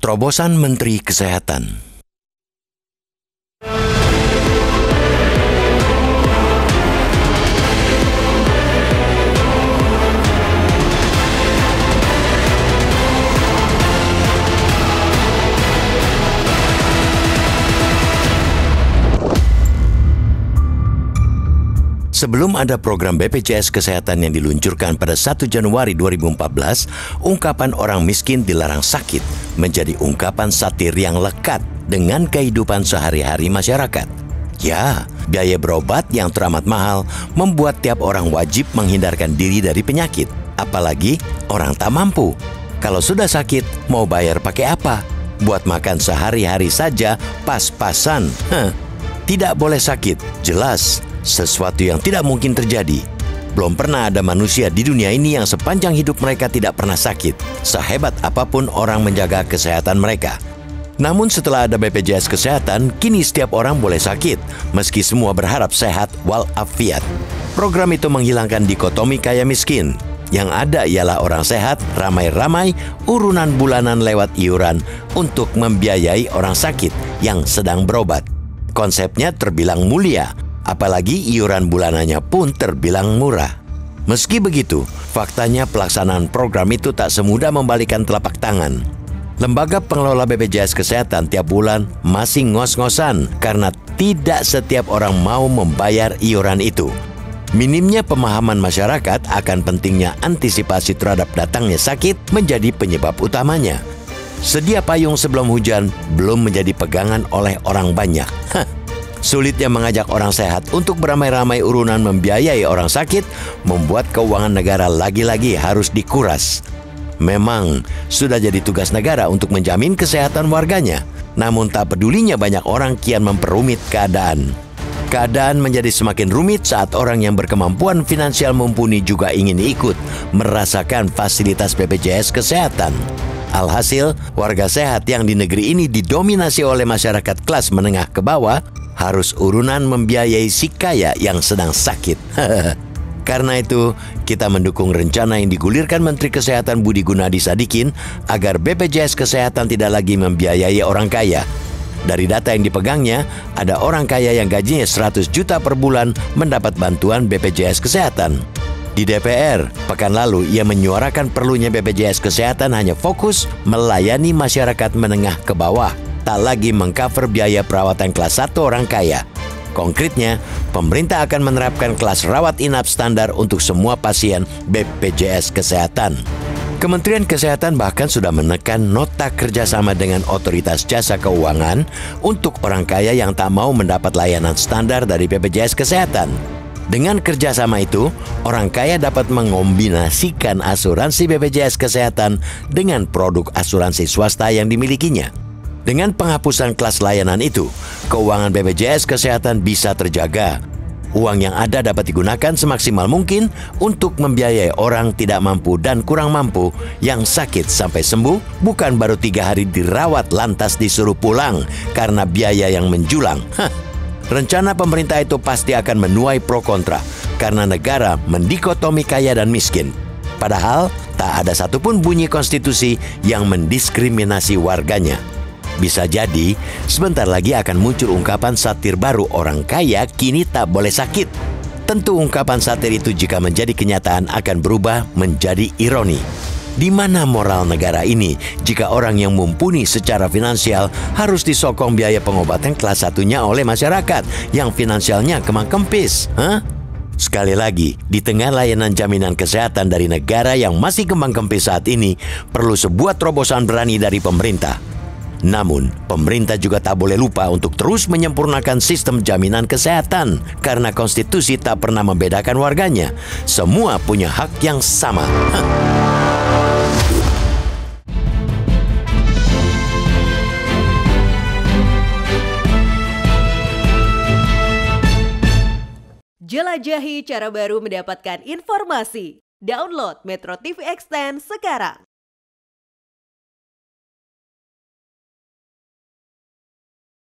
Terobosan Menteri Kesehatan. Sebelum ada program BPJS Kesehatan yang diluncurkan pada 1 Januari 2014, ungkapan orang miskin dilarang sakit menjadi ungkapan satir yang lekat dengan kehidupan sehari-hari masyarakat. Ya, biaya berobat yang teramat mahal membuat tiap orang wajib menghindarkan diri dari penyakit, apalagi orang tak mampu. Kalau sudah sakit, mau bayar pakai apa? Buat makan sehari-hari saja pas-pasan. Tidak boleh sakit, jelas. Sesuatu yang tidak mungkin terjadi. Belum pernah ada manusia di dunia ini yang sepanjang hidup mereka tidak pernah sakit, sehebat apapun orang menjaga kesehatan mereka. Namun setelah ada BPJS Kesehatan, kini setiap orang boleh sakit, meski semua berharap sehat walafiat. Program itu menghilangkan dikotomi kaya miskin. Yang ada ialah orang sehat, ramai-ramai, urunan bulanan lewat iuran untuk membiayai orang sakit yang sedang berobat. Konsepnya terbilang mulia, apalagi iuran bulanannya pun terbilang murah. Meski begitu, faktanya pelaksanaan program itu tak semudah membalikan telapak tangan. Lembaga pengelola BPJS Kesehatan tiap bulan masih ngos-ngosan karena tidak setiap orang mau membayar iuran itu. Minimnya pemahaman masyarakat akan pentingnya antisipasi terhadap datangnya sakit menjadi penyebab utamanya. Sedia payung sebelum hujan belum menjadi pegangan oleh orang banyak. Sulitnya mengajak orang sehat untuk beramai-ramai urunan membiayai orang sakit membuat keuangan negara lagi-lagi harus dikuras. Memang sudah jadi tugas negara untuk menjamin kesehatan warganya, namun tak pedulinya banyak orang kian memperumit keadaan. Keadaan menjadi semakin rumit saat orang yang berkemampuan finansial mumpuni juga ingin ikut merasakan fasilitas BPJS Kesehatan. Alhasil, warga sehat yang di negeri ini didominasi oleh masyarakat kelas menengah ke bawah harus urunan membiayai si kaya yang sedang sakit. Karena itu, kita mendukung rencana yang digulirkan Menteri Kesehatan Budi Gunadi Sadikin agar BPJS Kesehatan tidak lagi membiayai orang kaya. Dari data yang dipegangnya, ada orang kaya yang gajinya 100 juta per bulan mendapat bantuan BPJS Kesehatan. Di DPR, pekan lalu ia menyuarakan perlunya BPJS Kesehatan hanya fokus melayani masyarakat menengah ke bawah, tak lagi mengcover biaya perawatan kelas 1 orang kaya. Konkretnya, pemerintah akan menerapkan kelas rawat inap standar untuk semua pasien BPJS Kesehatan. Kementerian Kesehatan bahkan sudah menekan nota kerjasama dengan Otoritas Jasa Keuangan untuk orang kaya yang tak mau mendapat layanan standar dari BPJS Kesehatan. Dengan kerjasama itu, orang kaya dapat mengombinasikan asuransi BPJS Kesehatan dengan produk asuransi swasta yang dimilikinya. Dengan penghapusan kelas layanan itu, keuangan BPJS Kesehatan bisa terjaga. Uang yang ada dapat digunakan semaksimal mungkin untuk membiayai orang tidak mampu dan kurang mampu yang sakit sampai sembuh, bukan baru 3 hari dirawat lantas disuruh pulang karena biaya yang menjulang. Rencana pemerintah itu pasti akan menuai pro kontra karena negara mendikotomi kaya dan miskin. Padahal tak ada satupun bunyi konstitusi yang mendiskriminasi warganya. Bisa jadi sebentar lagi akan muncul ungkapan satir baru, orang kaya kini tak boleh sakit. Tentu ungkapan satir itu jika menjadi kenyataan akan berubah menjadi ironi. Di mana moral negara ini jika orang yang mumpuni secara finansial harus disokong biaya pengobatan kelas 1-nya oleh masyarakat yang finansialnya kemang kempis? Sekali lagi, di tengah layanan jaminan kesehatan dari negara yang masih kembang kempis saat ini, perlu sebuah terobosan berani dari pemerintah. Namun, pemerintah juga tak boleh lupa untuk terus menyempurnakan sistem jaminan kesehatan karena konstitusi tak pernah membedakan warganya. Semua punya hak yang sama. Jelajahi cara baru mendapatkan informasi. Download Metro TV Extend sekarang.